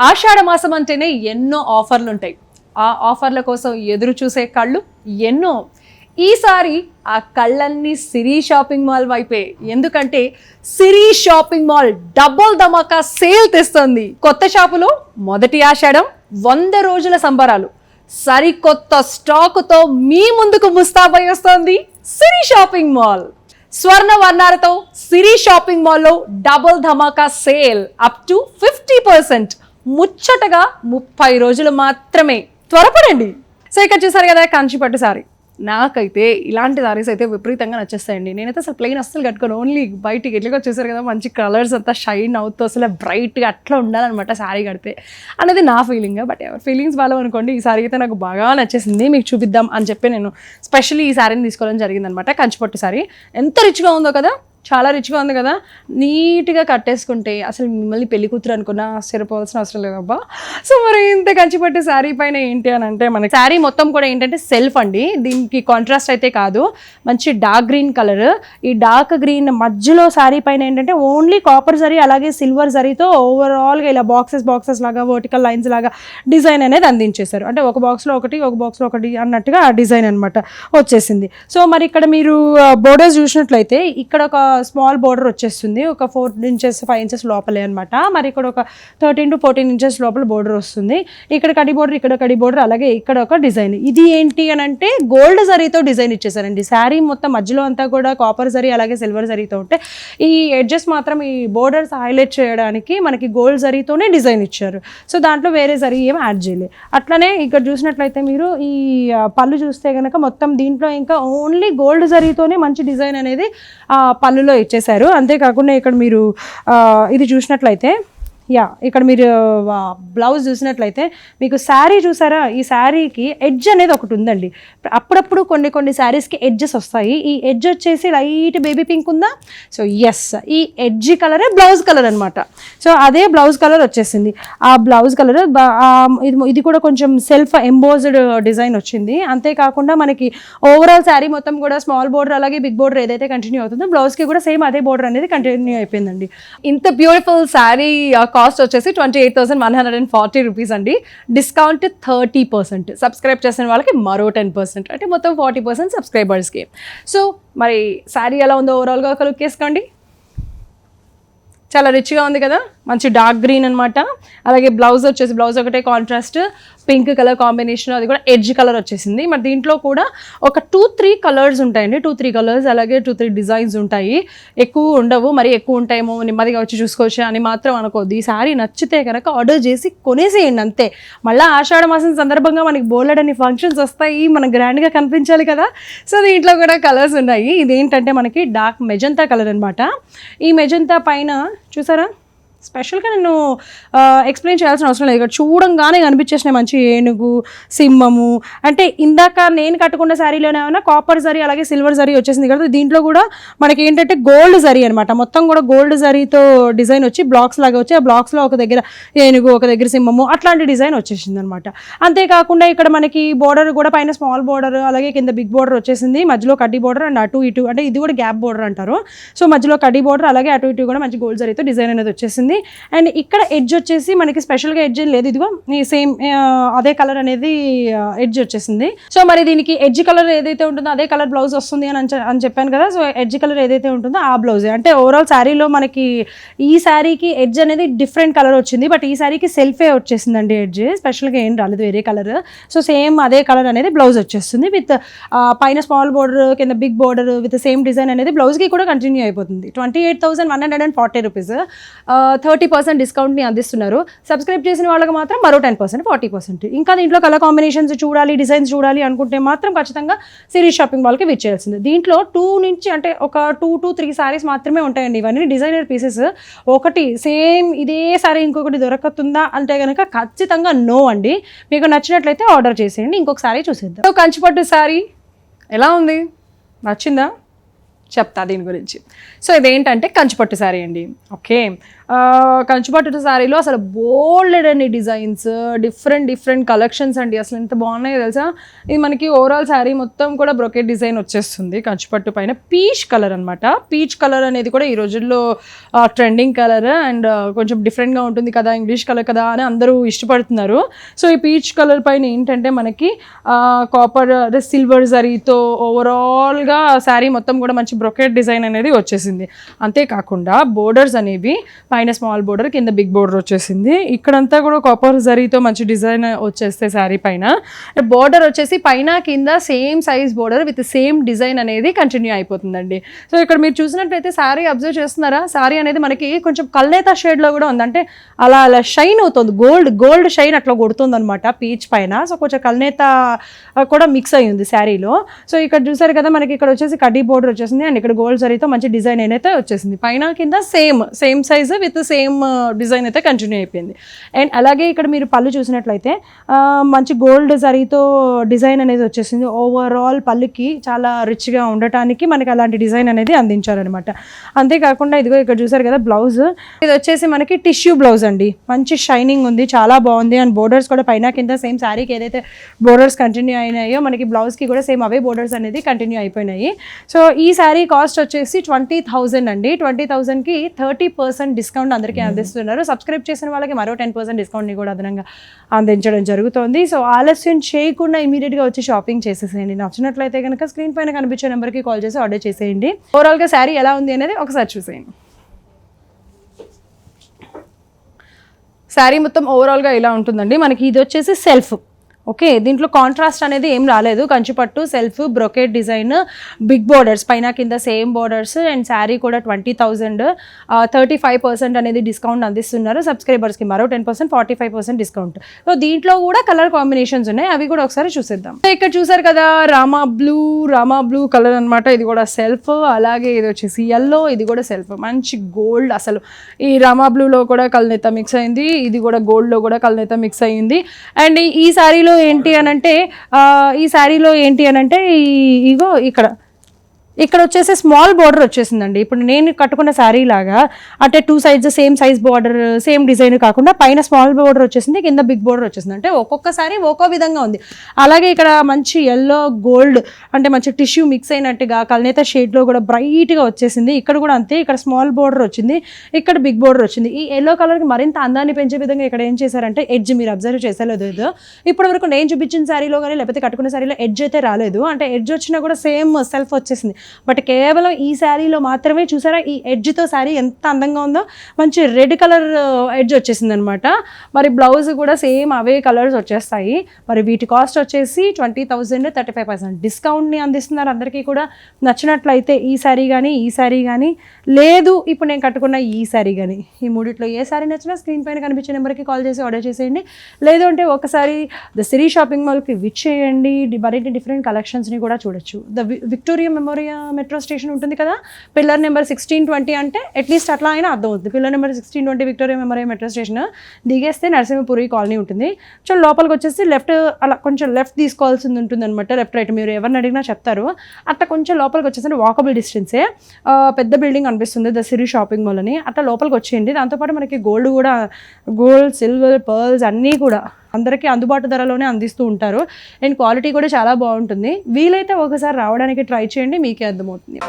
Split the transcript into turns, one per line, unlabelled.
ఆషాఢ మాసం అంటేనే ఎన్నో ఆఫర్లు ఉంటాయి. ఆ ఆఫర్ల కోసం ఎదురు చూసే కళ్ళు ఎన్నో. ఈసారి ఆ కళ్ళన్నీ సిరి షాపింగ్ మాల్ వైపే. ఎందుకంటే సిరి షాపింగ్ మాల్ డబుల్ ధమాకా సేల్ తెస్తుంది. కొత్త షాపులో మొదటి ఆషాఢం 100 రోజుల సంబరాలు సరికొత్త స్టాకుతో మీ ముందుకు ముస్తాబై వస్తోంది సిరి షాపింగ్ మాల్. స్వర్ణ వర్ణాలతో సిరి షాపింగ్ మాల్లో double Dhamaka sale up to 50%. ముచ్చటగా 30 రోజులు మాత్రమే. త్వరపడండి. సో ఇక్కడ చూసారు కదా కంచి పట్టు సారీ. నాకైతే ఇలాంటి సారీస్ అయితే విపరీతంగా నచ్చేస్తాయండి. నేనైతే అసలు ప్లెయిన్ అస్సలు కట్టుకోను. ఓన్లీ బయటికి ఎట్లా చూసారు కదా మంచి కలర్స్ అంతా షైన్ అవుతూ అసలు బ్రైట్గా అట్లా ఉండాలన్నమాట శారీ కడితే అనేది నా ఫీలింగ్. బట్ ఎవరి ఫీలింగ్స్ వాళ్ళు అనుకోండి. ఈ శారీ అయితే నాకు బాగా నచ్చేసింది, మీకు చూపిద్దాం అని చెప్పి నేను స్పెషల్లీ ఈ శారీని తీసుకోవడం జరిగిందనమాట. కంచి పట్టు శారీ ఎంత రిచ్గా ఉందో కదా, చాలా రిచ్గా ఉంది కదా. నీట్గా కట్టేసుకుంటే అసలు మిమ్మల్ని పెళ్లి కూతురు అనుకున్నా ఆశ్చర్యపోవాల్సిన అవసరం లేదబ్బా. సో మరి ఇంత కంచిపట్టు శారీ పైన ఏంటి అని అంటే మనకి శారీ మొత్తం కూడా ఏంటంటే సెల్ఫ్ అండి. దీనికి కాంట్రాస్ట్ అయితే కాదు, మంచి డార్క్ గ్రీన్ కలర్. ఈ డార్క్ గ్రీన్ మధ్యలో శారీ పైన ఏంటంటే ఓన్లీ కాపర్ జరీ అలాగే సిల్వర్ జరీతో ఓవరాల్గా ఇలా బాక్సెస్ లాగా వర్టికల్ లైన్స్ లాగా డిజైన్ అనేది అందించేశారు. అంటే ఒక బాక్స్లో ఒకటి అన్నట్టుగా ఆ డిజైన్ అనమాట వచ్చేసింది. సో మరి ఇక్కడ మీరు బోర్డర్స్ చూసినట్లయితే ఇక్కడ ఒక స్మాల్ బోర్డర్ వచ్చేస్తుంది, ఒక 4 ఇంచెస్ 5 ఇంచెస్ లోపలే అనమాట. మరి ఇక్కడ ఒక 13 to 14 ఇంచెస్ లోపల బోర్డర్ వస్తుంది. ఇక్కడ కడి బోర్డర్ అలాగే ఇక్కడ ఒక డిజైన్. ఇది ఏంటి అని అంటే గోల్డ్ జరీతో డిజైన్ ఇచ్చేసారండి. శారీ మొత్తం మధ్యలో అంతా కూడా కాపర్ జరీ అలాగే సిల్వర్ జరీతో ఉంటే ఈ ఎడ్జెస్ మాత్రం ఈ బోర్డర్స్ హైలైట్ చేయడానికి మనకి గోల్డ్ జరీతోనే డిజైన్ ఇచ్చారు. సో దాంట్లో వేరే జరీ ఏం యాడ్ చేయలేదు. అట్లనే ఇక్కడ చూసినట్లయితే మీరు ఈ పళ్ళు చూస్తే కనుక మొత్తం దీంట్లో ఇంకా ఓన్లీ గోల్డ్ జరీతోనే మంచి డిజైన్ అనేది పళ్ళులో ఇచ్చేశారు. అంతేకాకుండా ఇక్కడ మీరు ఇది చూసినట్లయితే ఇక్కడ మీరు బ్లౌజ్ చూసినట్లయితే మీకు శారీ చూసారా, ఈ శారీకి ఎడ్జ్ అనేది ఒకటి ఉందండి. అప్పుడప్పుడు కొన్ని శారీస్కి ఎడ్జెస్ వస్తాయి. ఈ ఎడ్జ్ వచ్చేసి లైట్ బేబీ పింక్ ఉందా, సో ఎస్ ఈ ఎడ్జ్ కలరే బ్లౌజ్ కలర్ అనమాట. సో అదే బ్లౌజ్ కలర్ వచ్చేసింది. ఆ బ్లౌజ్ కలర్ ఇది కూడా కొంచెం సెల్ఫ్ ఎంబోజ్డ్ డిజైన్ వచ్చింది. అంతేకాకుండా మనకి ఓవరాల్ శారీ మొత్తం కూడా స్మాల్ బోర్డర్ అలాగే బిగ్ బోర్డర్ ఏదైతే కంటిన్యూ అవుతుందో బ్లౌజ్కి కూడా సేమ్ అదే బోర్డర్ అనేది కంటిన్యూ అయిపోయిందండి. ఇంత బ్యూటిఫుల్ శారీ కాస్ట్ వచ్చేసి 28,140 రూపీస్ అండి. డిస్కౌంట్ 30%. సబ్స్క్రైబ్ చేసిన వాళ్ళకి మరో 10%, అంటే మొత్తం 40% సబ్స్క్రైబర్స్కి. సో మరి శారీ ఎలా ఉందో ఓవరాల్గా ఒక లుక్ వేసుకోండి. చాలా రిచ్గా ఉంది కదా, మంచి డార్క్ గ్రీన్ అనమాట. అలాగే బ్లౌజ్ ఒకటే కాంట్రాస్ట్ పింక్ కలర్ కాంబినేషన్, అది కూడా ఎడ్జ్ కలర్ వచ్చేసింది. మరి దీంట్లో కూడా ఒక 2-3 కలర్స్ ఉంటాయండి. 2-3 కలర్స్ అలాగే 2-3 డిజైన్స్ ఉంటాయి. ఎక్కువ ఉండవు, మరి ఎక్కువ ఉంటాయేమో నెమ్మదిగా వచ్చి చూసుకోవచ్చు అని మాత్రం అనుకోవద్దు. ఈ సారీ నచ్చితే కనుక ఆర్డర్ చేసి కొనేసేయండి అంతే. మళ్ళీ ఆషాఢ మాసం సందర్భంగా మనకి బోలెడని ఫంక్షన్స్ వస్తాయి, మనం గ్రాండ్గా కనిపించాలి కదా. సో దీంట్లో కూడా కలర్స్ ఉన్నాయి. ఇదేంటంటే మనకి డార్క్ మెజంతా కలర్ అనమాట. ఈ మెజంతా పైన చూసారా స్పెషల్గా నేను ఎక్స్ప్లెయిన్ చేయాల్సిన అవసరం లేదు. ఇక్కడ చూడంగానే కనిపించేసినాయి మంచి ఏనుగు సింహము. అంటే ఇందాక నేను కట్టుకున్న శారీలోనే ఏమైనా కాపర్ జరీ అలాగే సిల్వర్ జరీ వచ్చేసింది కదా. దీంట్లో కూడా మనకి ఏంటంటే గోల్డ్ జరీ అనమాట. మొత్తం కూడా గోల్డ్ జరీతో డిజైన్ వచ్చి బ్లాక్స్ లాగా వచ్చి ఆ బ్లాక్స్లో ఒక దగ్గర ఏనుగు ఒక దగ్గర సింహము అట్లాంటి డిజైన్ వచ్చేసింది అనమాట. అంతేకాకుండా ఇక్కడ మనకి బోర్డర్ కూడా పైన స్మాల్ బోర్డర్ అలాగే కింద బిగ్ బోర్డర్ వచ్చేసింది. మధ్యలో కడ్డీ బోర్డర్ అండ్ అటు ఇటు, అంటే ఇది కూడా గ్యాప్ బోర్డర్ అంటారు. సో మధ్యలో కడ్డీ బోర్డర్ అలాగే అటు ఇటు కూడా మంచి గోల్డ్ జరీతో డిజైన్ అనేది వచ్చేసింది. అండ్ ఇక్కడ ఎడ్జ్ వచ్చేసి మనకి స్పెషల్గా ఎడ్జ్ లేదు, ఇదిగో ఈ సేమ్ అదే కలర్ అనేది ఎడ్జ్ వచ్చేసింది. సో మరి దీనికి ఎడ్జ్ కలర్ ఏదైతే ఉంటుందో అదే కలర్ బ్లౌజ్ వస్తుంది అని చెప్పాను కదా. సో ఎడ్జ్ కలర్ ఏదైతే ఉంటుందో ఆ బ్లౌజే. అంటే ఓవరాల్ శారీలో మనకి ఈ శారీకి ఎడ్జ్ అనేది డిఫరెంట్ కలర్ వచ్చింది, బట్ ఈ శారీకి సెల్ఫే వచ్చేసిందండి. ఎడ్జ్ స్పెషల్గా ఏం రాలేదు వేరే కలర్. సో సేమ్ అదే కలర్ అనేది బ్లౌజ్ వచ్చేస్తుంది విత్ పైన స్మాల్ బోర్డర్ కింద big border with same design అనేది బ్లౌజ్కి కూడా కంటిన్యూ అయిపోతుంది. 28,140 రూపీస్. 30% డిస్కౌంట్ని అందిస్తున్నారు. సబ్స్క్రైబ్ చేసిన వాళ్ళకి మాత్రం మరో 10%, 40%. ఇంకా దీంట్లో కలర్ కాంబినేషన్స్ చూడాలి, డిజైన్స్ చూడాలి అనుకుంటే మాత్రం ఖచ్చితంగా సిరి షాపింగ్ మాల్కి విజిట్ చేయాల్సింది. దీంట్లో 2 నుంచి అంటే ఒక 2 to 3 సారీస్ మాత్రమే ఉంటాయండి. ఇవన్నీ డిజైనర్ పీసెస్. ఒకటి సేమ్ ఇదే సారీ ఇంకొకటి దొరకతుందా అంటే కనుక ఖచ్చితంగా నో అండి. మీకు నచ్చినట్లయితే ఆర్డర్ చేసేయండి. ఇంకొక సారీ చూసేద్దాం. సో కంచిపట్టు సారీ ఎలా ఉంది, నచ్చిందా చెప్తా దీని గురించి. సో ఇదేంటంటే కంచిపట్టు శారీ అండి. ఓకే, కంచిపట్టు శారీలో అసలు బోల్డ్ అన్ని డిజైన్స్, డిఫరెంట్ కలెక్షన్స్ అండి. అసలు ఎంత బాగున్నాయో తెలుసా. ఇది మనకి ఓవరాల్ శారీ మొత్తం కూడా బ్రొకెట్ డిజైన్ వచ్చేస్తుంది కంచిపట్టు పైన. పీచ్ కలర్ అనమాట. పీచ్ కలర్ అనేది కూడా ఈ రోజుల్లో ట్రెండింగ్ కలర్ అండ్ కొంచెం డిఫరెంట్గా ఉంటుంది కదా, ఇంగ్లీష్ కలర్ కదా అని అందరూ ఇష్టపడుతున్నారు. సో ఈ పీచ్ కలర్ పైన ఏంటంటే మనకి కాపర్ సిల్వర్ జరీతో ఓవరాల్గా శారీ మొత్తం కూడా మంచి బ్రొకెట్ డిజైన్ అనేది వచ్చేసింది. అంతేకాకుండా బోర్డర్స్ అనేవి పైన స్మాల్ బోర్డర్, కింద బిగ్ బోర్డర్ వచ్చేసింది. ఇక్కడంతా కూడా కాపర్ జరీతో మంచి డిజైన్ వచ్చేస్తే శారీ పైన బోర్డర్ వచ్చేసి పైన కింద same size border with same design అనేది కంటిన్యూ అయిపోతుందండి. సో ఇక్కడ మీరు చూసినట్లయితే శారీ అబ్జర్వ్ చేస్తున్నారా, శారీ అనేది మనకి కొంచెం కల్నేత షేడ్లో కూడా ఉంది. అంటే అలా షైన్ అవుతుంది, గోల్డ్ షైన్ అట్లా కొడుతుంది అనమాట పీచ్ పైన. సో కొంచెం కల్నేత కూడా మిక్స్ అయ్యి ఉంది శారీలో. సో ఇక్కడ చూసారు కదా మనకి ఇక్కడ వచ్చేసి కడ్డీ బోర్డర్ వచ్చేసింది అండ్ ఇక్కడ గోల్డ్ జరీతో మంచి డిజైన్ అయితే వచ్చేసింది. పైన కింద same size with same design అయితే కంటిన్యూ అయిపోయింది. అండ్ అలాగే ఇక్కడ మీరు పళ్ళు చూసినట్లయితే మంచి గోల్డ్ జరీతో డిజైన్ అనేది వచ్చేసింది. ఓవరాల్ పళ్ళుకి చాలా రిచ్గా ఉండటానికి మనకి అలాంటి డిజైన్ అనేది అందించారనమాట. అంతేకాకుండా ఇదిగో ఇక్కడ చూసారు కదా బ్లౌజ్, ఇది వచ్చేసి మనకి టిష్యూ బ్లౌజ్ అండి. మంచి షైనింగ్ ఉంది, చాలా బాగుంది. అండ్ బోర్డర్స్ కూడా పైన కింద సేమ్ శారీకి ఏదైతే బోర్డర్స్ కంటిన్యూ అయినాయో మనకి బ్లౌజ్కి కూడా సేమ్ అవే బోర్డర్స్ అనేది కంటిన్యూ అయిపోయినాయి. సో ఈ శారీ కాస్ట్ వచ్చేసి 20,000 అండి. 20,000కి 30% డిస్కౌంట్ అందరికీ అందిస్తున్నారు. సబ్స్క్రైబ్ చేసిన వాళ్ళకి మరో 10% డిస్కౌంట్ని కూడా అదనంగా అందించడం జరుగుతుంది. సో ఆలస్యం చేయకుండా ఇమీడియట్గా వచ్చి షాపింగ్ చేసేసేయండి. నచ్చినట్లయితే కనుక స్క్రీన్ పైన కనిపించే నెంబర్కి కాల్ చేసి ఆర్డర్ చేసేయండి. ఓవరాల్గా శారీ ఎలా ఉంది అనేది ఒకసారి చూసేయండి. శారీ మొత్తం ఓవరాల్గా ఇలా ఉంటుందండి. మనకి ఇది వచ్చేసి సెల్ఫ్, ఓకే. దీంట్లో కాంట్రాస్ట్ అనేది ఏం రాలేదు. కంచిపట్టు self brocade design, big borders పైన కింద సేమ్ బోర్డర్స్ అండ్ శారీ కూడా 20,000, 35% అనేది డిస్కౌంట్ అందిస్తున్నారు. సబ్స్క్రైబర్స్కి మరో 10%, 45% డిస్కౌంట్. సో దీంట్లో కూడా కలర్ కాంబినేషన్స్ ఉన్నాయి, అవి కూడా ఒకసారి చూసేద్దాం. ఇక్కడ చూసారు కదా రామా బ్లూ కలర్ అనమాట. ఇది కూడా సెల్ఫ్. అలాగే ఇది వచ్చేసి ఎల్లో, ఇది కూడా సెల్ఫ్. మంచి గోల్డ్, అసలు ఈ రామా బ్లూలో కూడా కల్నేత మిక్స్ అయింది, ఇది కూడా గోల్డ్లో కూడా కల్నేత మిక్స్ అయింది. అండ్ ఈ శారీలో ఏంటి అని అంటే ఇగో ఇక్కడ వచ్చేసి స్మాల్ బార్డర్ వచ్చేసిందండి. ఇప్పుడు నేను కట్టుకున్న శారీ లాగా అంటే 2 sides same size border, same design కాకుండా పైన స్మాల్ బార్డర్ వచ్చేసింది, కింద బిగ్ బార్డర్ వచ్చేసింది. అంటే ఒక్కొక్క శారీ ఒక్కో విధంగా ఉంది. అలాగే ఇక్కడ మంచి ఎల్లో గోల్డ్ అంటే మంచి టిష్యూ మిక్స్ అయినట్టుగా కల్నేత షేడ్లో కూడా బ్రైట్గా వచ్చేసింది. ఇక్కడ కూడా అంతే, ఇక్కడ స్మాల్ బార్డర్ వచ్చింది, ఇక్కడ బిగ్ బార్డర్ వచ్చింది. ఈ ఎల్లో కలర్కి మరింత అందాన్ని పెంచే విధంగా ఇక్కడ ఏం చేశారంటే ఎడ్జ్, మీరు అబ్జర్వ్ చేసేలేదు ఏదో ఇప్పటి వరకు నేను చూపించిన శారీలో కానీ లేకపోతే కట్టుకున్న శారీలో ఎడ్జ్ అయితే రాలేదు. అంటే ఎడ్జ్ వచ్చినా కూడా సేమ్ సెల్ఫ్ వచ్చేసింది. బట్ కేవలం ఈ శారీలో మాత్రమే చూసారా ఈ ఎడ్జ్తో శారీ ఎంత అందంగా ఉందో. మంచి రెడ్ కలర్ ఎడ్జ్ వచ్చేసింది అనమాట. మరి బ్లౌజ్ కూడా సేమ్ అవే కలర్స్ వచ్చేస్తాయి. మరి వీటి కాస్ట్ వచ్చేసి 20,000, 35% డిస్కౌంట్ని అందిస్తున్నారు అందరికీ కూడా. నచ్చినట్లయితే ఈ శారీ కానీ లేదు ఇప్పుడు నేను కట్టుకున్న ఈ శారీ కానీ, ఈ మూడిట్లో ఏ శారీ నచ్చినా స్క్రీన్ పైన కనిపించే నెంబర్కి కాల్ చేసి ఆర్డర్ చేసేయండి. లేదు అంటే ఒకసారి ద సిరీ షాపింగ్ మాల్కి విచ్ చేయండి, మరిన్ని డిఫరెంట్ కలెక్షన్స్ని కూడా చూడొచ్చు. The Victoria memorial metro station ఉంటుంది కదా, పిల్లర్ నెంబర్ 1620 అంటే అట్లీస్ట్ అట్లా అయినా అర్థం అవుతుంది. Pillar number 1620 Victoria memorial metro station దిగేస్తే నరసింహపురి కాలనీ ఉంటుంది. సో లోపలికి వచ్చేసి లెఫ్ట్, అలా కొంచెం లెఫ్ట్ తీసుకోవాల్సింది ఉంటుంది అనమాట. లెఫ్ట్ రైట్ మీరు ఎవరిని అడిగినా చెప్తారు. అట్లా కొంచెం లోపలికి వచ్చేసి వాకబుల్ డిస్టెన్సే, పెద్ద బిల్డింగ్ అనిపిస్తుంది ద సిరీ షాపింగ్ మాల్ అని. అట్లా లోపలికి వచ్చేయండి. దాంతోపాటు మనకి గోల్డ్, సిల్వర్, పర్ల్స్ అన్నీ కూడా అందరికీ అందుబాటు ధరలోనే అందిస్తూ ఉంటారు. అండ్ క్వాలిటీ కూడా చాలా బాగుంటుంది. వీలైతే ఒకసారి రావడానికి ట్రై చేయండి, మీకే అర్థమవుతుంది.